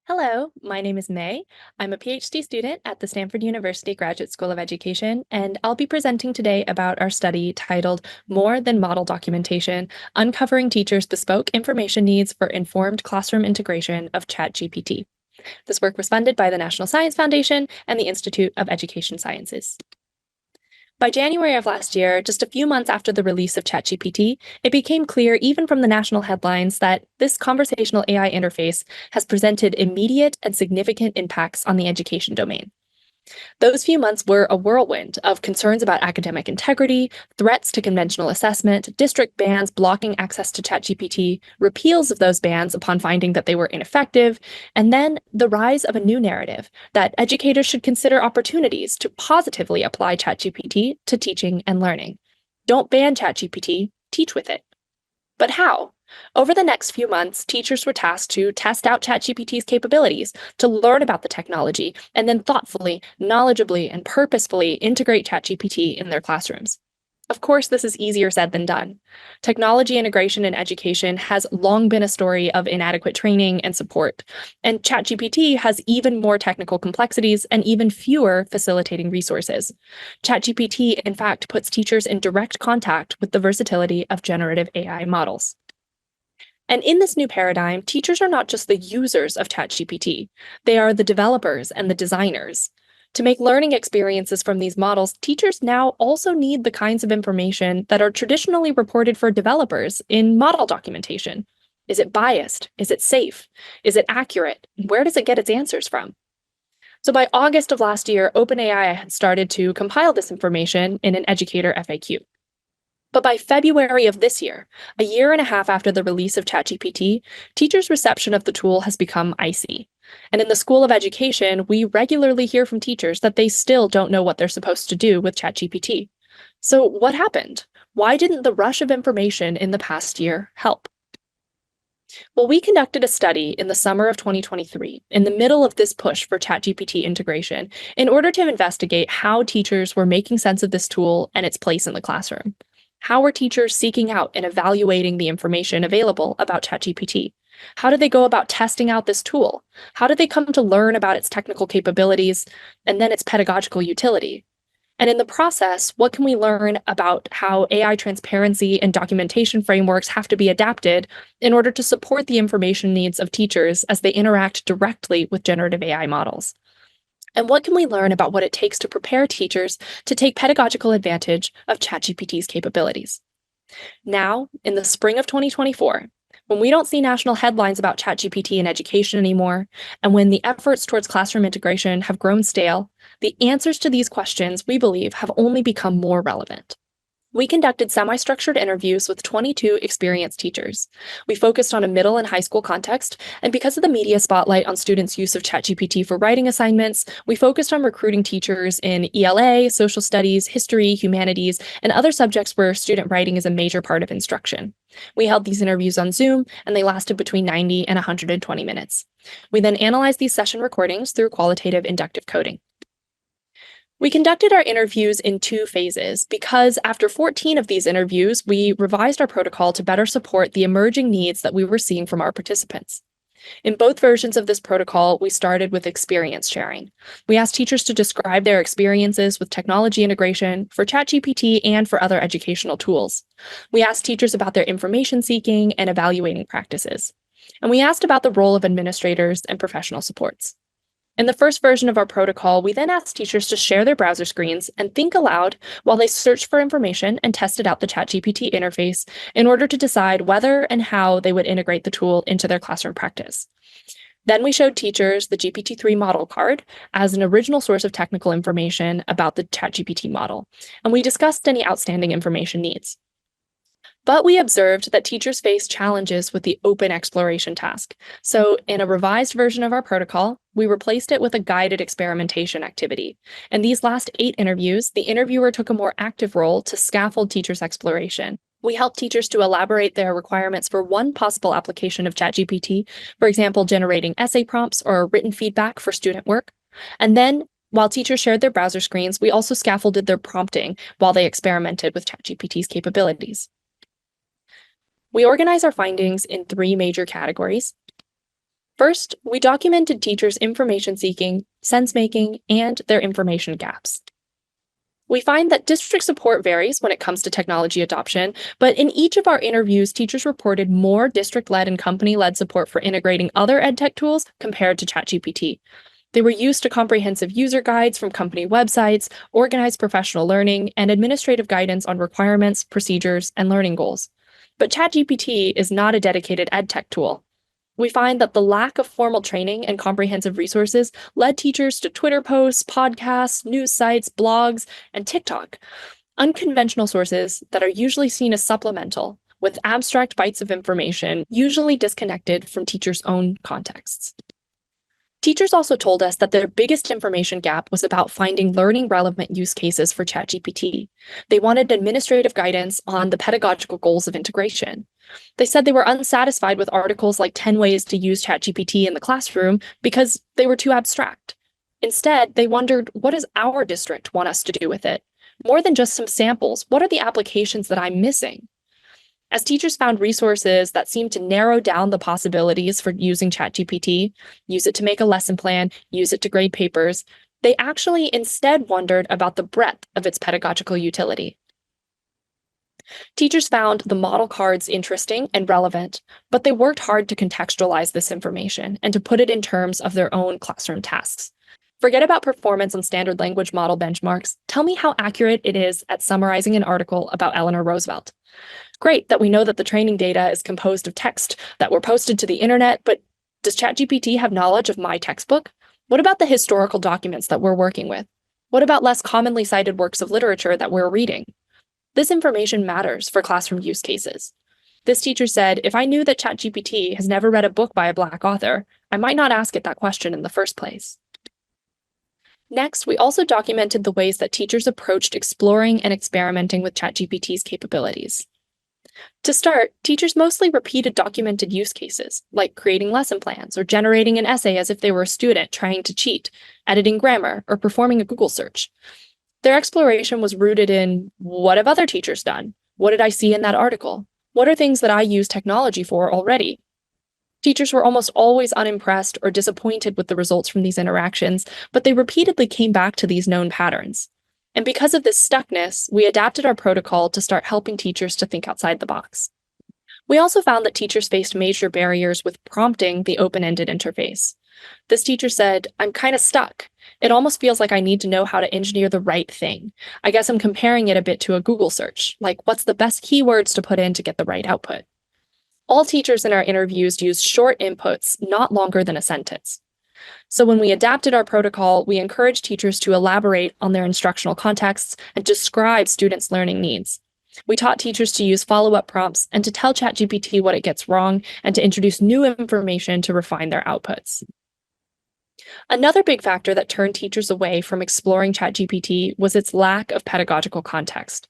Hello, my name is Mei. I'm a PhD student at the Stanford University Graduate School of Education, and I'll be presenting today about our study titled More Than Model Documentation, Uncovering Teachers' Bespoke Information Needs for Informed Classroom Integration of ChatGPT. This work was funded by the National Science Foundation and the Institute of Education Sciences. By January of last year, just a few months after the release of ChatGPT, it became clear even from the national headlines that this conversational AI interface has presented immediate and significant impacts on the education domain. Those few months were a whirlwind of concerns about academic integrity, threats to conventional assessment, district bans blocking access to ChatGPT, repeals of those bans upon finding that they were ineffective, and then the rise of a new narrative that educators should consider opportunities to positively apply ChatGPT to teaching and learning. Don't ban ChatGPT, teach with it. But how? Over the next few months, teachers were tasked to test out ChatGPT's capabilities, to learn about the technology, and then thoughtfully, knowledgeably, and purposefully integrate ChatGPT in their classrooms. Of course, this is easier said than done. Technology integration in education has long been a story of inadequate training and support, and ChatGPT has even more technical complexities and even fewer facilitating resources. ChatGPT, in fact, puts teachers in direct contact with the versatility of generative AI models. And in this new paradigm, teachers are not just the users of ChatGPT, they are the developers and the designers. To make learning experiences from these models, teachers now also need the kinds of information that are traditionally reported for developers in model documentation. Is it biased? Is it safe? Is it accurate? Where does it get its answers from? So by August of last year, OpenAI had started to compile this information in an educator FAQ. But by February of this year, a year and a half after the release of ChatGPT, teachers' reception of the tool has become icy. And in the School of Education, we regularly hear from teachers that they still don't know what they're supposed to do with ChatGPT. So what happened? Why didn't the rush of information in the past year help? Well, we conducted a study in the summer of 2023, in the middle of this push for ChatGPT integration, in order to investigate how teachers were making sense of this tool and its place in the classroom. How were teachers seeking out and evaluating the information available about ChatGPT? How did they go about testing out this tool? How did they come to learn about its technical capabilities and then its pedagogical utility? And in the process, what can we learn about how AI transparency and documentation frameworks have to be adapted in order to support the information needs of teachers as they interact directly with generative AI models? And what can we learn about what it takes to prepare teachers to take pedagogical advantage of ChatGPT's capabilities? Now, in the spring of 2024, when we don't see national headlines about ChatGPT in education anymore, and when the efforts towards classroom integration have grown stale, the answers to these questions, we believe, have only become more relevant. We conducted semi-structured interviews with 22 experienced teachers. We focused on a middle and high school context, and because of the media spotlight on students' use of ChatGPT for writing assignments, we focused on recruiting teachers in ELA, social studies, history, humanities, and other subjects where student writing is a major part of instruction. We held these interviews on Zoom, and they lasted between 90 and 120 minutes. We then analyzed these session recordings through qualitative inductive coding. We conducted our interviews in two phases because after 14 of these interviews, we revised our protocol to better support the emerging needs that we were seeing from our participants. In both versions of this protocol, we started with experience sharing. We asked teachers to describe their experiences with technology integration for ChatGPT and for other educational tools. We asked teachers about their information seeking and evaluating practices. And we asked about the role of administrators and professional supports. In the first version of our protocol, we then asked teachers to share their browser screens and think aloud while they searched for information and tested out the ChatGPT interface in order to decide whether and how they would integrate the tool into their classroom practice. Then we showed teachers the GPT-3 model card as an original source of technical information about the ChatGPT model, and we discussed any outstanding information needs. But we observed that teachers face challenges with the open exploration task. So in a revised version of our protocol, we replaced it with a guided experimentation activity. In these last 8 interviews, the interviewer took a more active role to scaffold teachers' exploration. We helped teachers to elaborate their requirements for one possible application of ChatGPT, for example, generating essay prompts or written feedback for student work. And then, while teachers shared their browser screens, we also scaffolded their prompting while they experimented with ChatGPT's capabilities. We organize our findings in 3 major categories. First, we documented teachers' information seeking, sense making, and their information gaps. We find that district support varies when it comes to technology adoption, but in each of our interviews, teachers reported more district-led and company-led support for integrating other edtech tools compared to ChatGPT. They were used to comprehensive user guides from company websites, organized professional learning, and administrative guidance on requirements, procedures, and learning goals. But ChatGPT is not a dedicated edtech tool. We find that the lack of formal training and comprehensive resources led teachers to Twitter posts, podcasts, news sites, blogs, and TikTok, unconventional sources that are usually seen as supplemental, with abstract bites of information usually disconnected from teachers' own contexts. Teachers also told us that their biggest information gap was about finding learning relevant use cases for ChatGPT. They wanted administrative guidance on the pedagogical goals of integration. They said they were unsatisfied with articles like 10 ways to use ChatGPT in the classroom because they were too abstract. Instead, they wondered, what does our district want us to do with it? More than just some samples, what are the applications that I'm missing? As teachers found resources that seemed to narrow down the possibilities for using ChatGPT, use it to make a lesson plan, use it to grade papers, they actually instead wondered about the breadth of its pedagogical utility. Teachers found the model cards interesting and relevant, but they worked hard to contextualize this information and to put it in terms of their own classroom tasks. Forget about performance on standard language model benchmarks. Tell me how accurate it is at summarizing an article about Eleanor Roosevelt. Great that we know that the training data is composed of text that were posted to the internet, but does ChatGPT have knowledge of my textbook? What about the historical documents that we're working with? What about less commonly cited works of literature that we're reading? This information matters for classroom use cases. This teacher said, if I knew that ChatGPT has never read a book by a Black author, I might not ask it that question in the first place. Next, we also documented the ways that teachers approached exploring and experimenting with ChatGPT's capabilities. To start, teachers mostly repeated documented use cases, like creating lesson plans or generating an essay as if they were a student trying to cheat, editing grammar, or performing a Google search. Their exploration was rooted in, what have other teachers done? What did I see in that article? What are things that I use technology for already? Teachers were almost always unimpressed or disappointed with the results from these interactions, but they repeatedly came back to these known patterns. And because of this stuckness, we adapted our protocol to start helping teachers to think outside the box. We also found that teachers faced major barriers with prompting the open-ended interface. This teacher said, I'm kind of stuck. It almost feels like I need to know how to engineer the right thing. I guess I'm comparing it a bit to a Google search, like what's the best keywords to put in to get the right output. All teachers in our interviews used short inputs, not longer than a sentence. So when we adapted our protocol, we encouraged teachers to elaborate on their instructional contexts and describe students' learning needs. We taught teachers to use follow-up prompts and to tell ChatGPT what it gets wrong and to introduce new information to refine their outputs. Another big factor that turned teachers away from exploring ChatGPT was its lack of pedagogical context.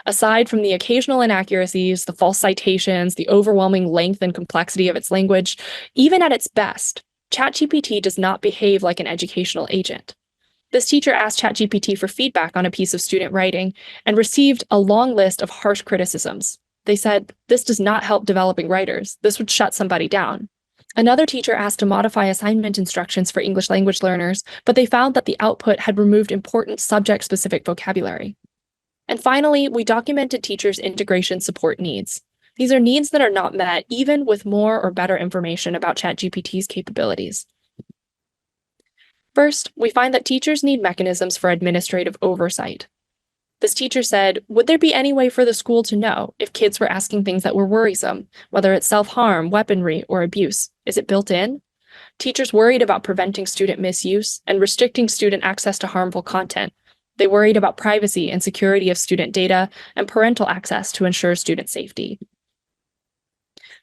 Aside from the occasional inaccuracies, the false citations, the overwhelming length and complexity of its language, even at its best, ChatGPT does not behave like an educational agent. This teacher asked ChatGPT for feedback on a piece of student writing and received a long list of harsh criticisms. They said, this does not help developing writers. This would shut somebody down. Another teacher asked to modify assignment instructions for English language learners, but they found that the output had removed important subject-specific vocabulary. And finally, we documented teachers' integration support needs. These are needs that are not met even with more or better information about ChatGPT's capabilities. First, we find that teachers need mechanisms for administrative oversight. This teacher said, would there be any way for the school to know if kids were asking things that were worrisome, whether it's self-harm, weaponry, or abuse? Is it built in? Teachers worried about preventing student misuse and restricting student access to harmful content. They worried about privacy and security of student data and parental access to ensure student safety.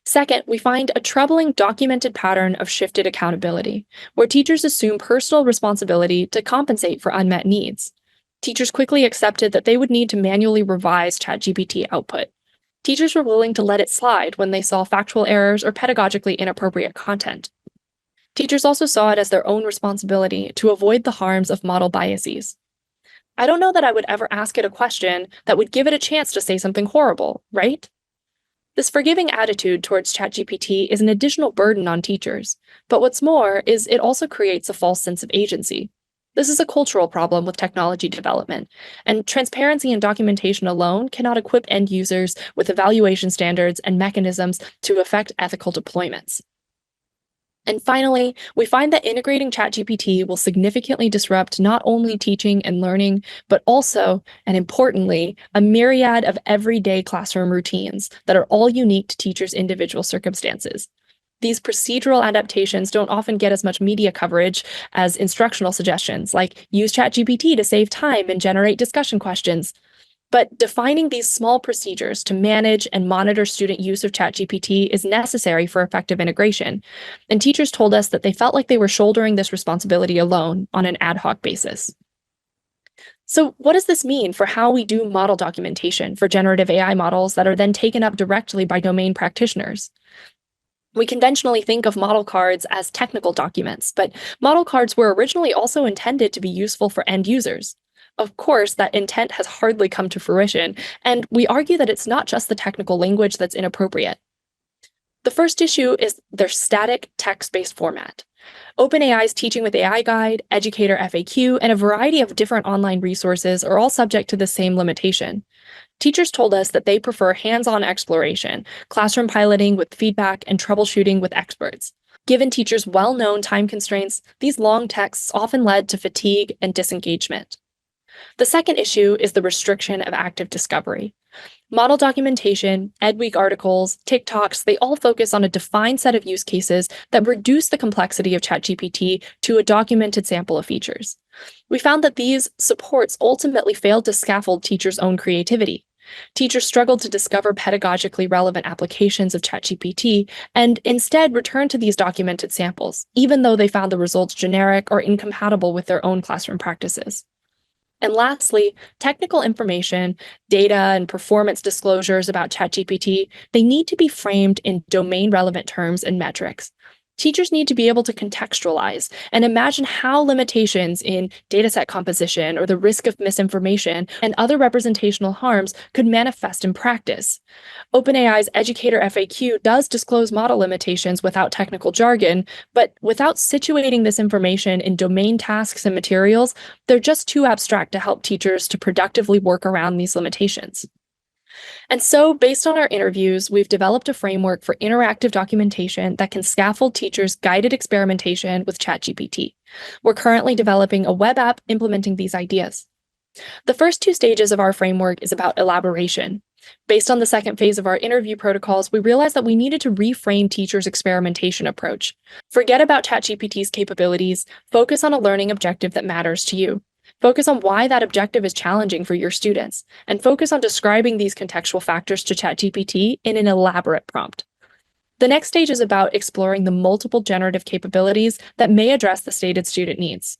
Second, we find a troubling documented pattern of shifted accountability, where teachers assume personal responsibility to compensate for unmet needs. Teachers quickly accepted that they would need to manually revise ChatGPT output. Teachers were willing to let it slide when they saw factual errors or pedagogically inappropriate content. Teachers also saw it as their own responsibility to avoid the harms of model biases. I don't know that I would ever ask it a question that would give it a chance to say something horrible, right? This forgiving attitude towards ChatGPT is an additional burden on teachers, but what's more is it also creates a false sense of agency. This is a cultural problem with technology development, and transparency and documentation alone cannot equip end users with evaluation standards and mechanisms to affect ethical deployments. And finally, we find that integrating ChatGPT will significantly disrupt not only teaching and learning, but also, and importantly, a myriad of everyday classroom routines that are all unique to teachers' individual circumstances. These procedural adaptations don't often get as much media coverage as instructional suggestions, like use ChatGPT to save time and generate discussion questions. But defining these small procedures to manage and monitor student use of ChatGPT is necessary for effective integration. And teachers told us that they felt like they were shouldering this responsibility alone on an ad hoc basis. So, what does this mean for how we do model documentation for generative AI models that are then taken up directly by domain practitioners? We conventionally think of model cards as technical documents, but model cards were originally also intended to be useful for end users. Of course, that intent has hardly come to fruition, and we argue that it's not just the technical language that's inappropriate. The first issue is their static text-based format. OpenAI's Teaching with AI Guide, Educator FAQ, and a variety of different online resources are all subject to the same limitation. Teachers told us that they prefer hands-on exploration, classroom piloting with feedback, and troubleshooting with experts. Given teachers' well-known time constraints, these long texts often led to fatigue and disengagement. The second issue is the restriction of active discovery. Model documentation, EdWeek articles, TikToks, they all focus on a defined set of use cases that reduce the complexity of ChatGPT to a documented sample of features. We found that these supports ultimately failed to scaffold teachers' own creativity. Teachers struggled to discover pedagogically relevant applications of ChatGPT and instead returned to these documented samples, even though they found the results generic or incompatible with their own classroom practices. And lastly, technical information, data, and performance disclosures about ChatGPT, they need to be framed in domain-relevant terms and metrics. Teachers need to be able to contextualize and imagine how limitations in dataset composition or the risk of misinformation and other representational harms could manifest in practice. OpenAI's Educator FAQ does disclose model limitations without technical jargon, but without situating this information in domain tasks and materials, they're just too abstract to help teachers to productively work around these limitations. And so, based on our interviews, we've developed a framework for interactive documentation that can scaffold teachers' guided experimentation with ChatGPT. We're currently developing a web app implementing these ideas. The first two stages of our framework is about elaboration. Based on the second phase of our interview protocols, we realized that we needed to reframe teachers' experimentation approach. Forget about ChatGPT's capabilities, focus on a learning objective that matters to you. Focus on why that objective is challenging for your students, and focus on describing these contextual factors to ChatGPT in an elaborate prompt. The next stage is about exploring the multiple generative capabilities that may address the stated student needs.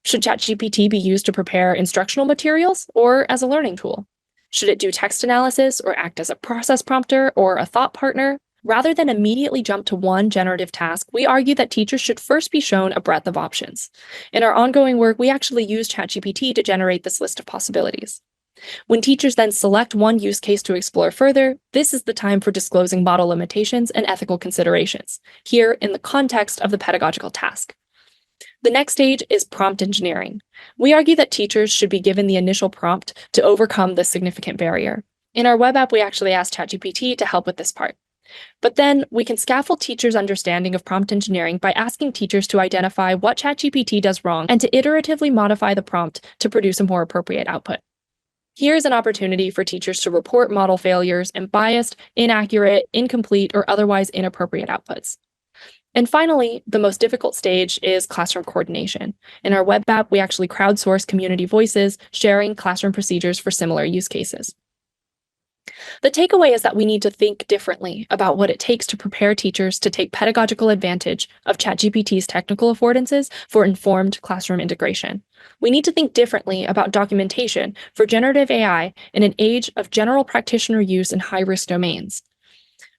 Should ChatGPT be used to prepare instructional materials or as a learning tool? Should it do text analysis or act as a process prompter or a thought partner? Rather than immediately jump to one generative task, we argue that teachers should first be shown a breadth of options. In our ongoing work, we actually use ChatGPT to generate this list of possibilities. When teachers then select one use case to explore further, this is the time for disclosing model limitations and ethical considerations, here in the context of the pedagogical task. The next stage is prompt engineering. We argue that teachers should be given the initial prompt to overcome this significant barrier. In our web app, we actually asked ChatGPT to help with this part. But then we can scaffold teachers' understanding of prompt engineering by asking teachers to identify what ChatGPT does wrong and to iteratively modify the prompt to produce a more appropriate output. Here's an opportunity for teachers to report model failures and biased, inaccurate, incomplete, or otherwise inappropriate outputs. And finally, the most difficult stage is classroom coordination. In our web app, we actually crowdsource community voices, sharing classroom procedures for similar use cases. The takeaway is that we need to think differently about what it takes to prepare teachers to take pedagogical advantage of ChatGPT's technical affordances for informed classroom integration. We need to think differently about documentation for generative AI in an age of general practitioner use in high-risk domains.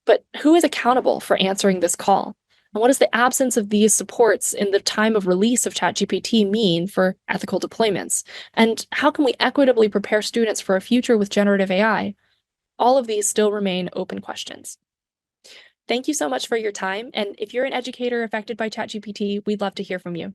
But who is accountable for answering this call? And what does the absence of these supports in the time of release of ChatGPT mean for ethical deployments? And how can we equitably prepare students for a future with generative AI? All of these still remain open questions. Thank you so much for your time. And if you're an educator affected by ChatGPT, we'd love to hear from you.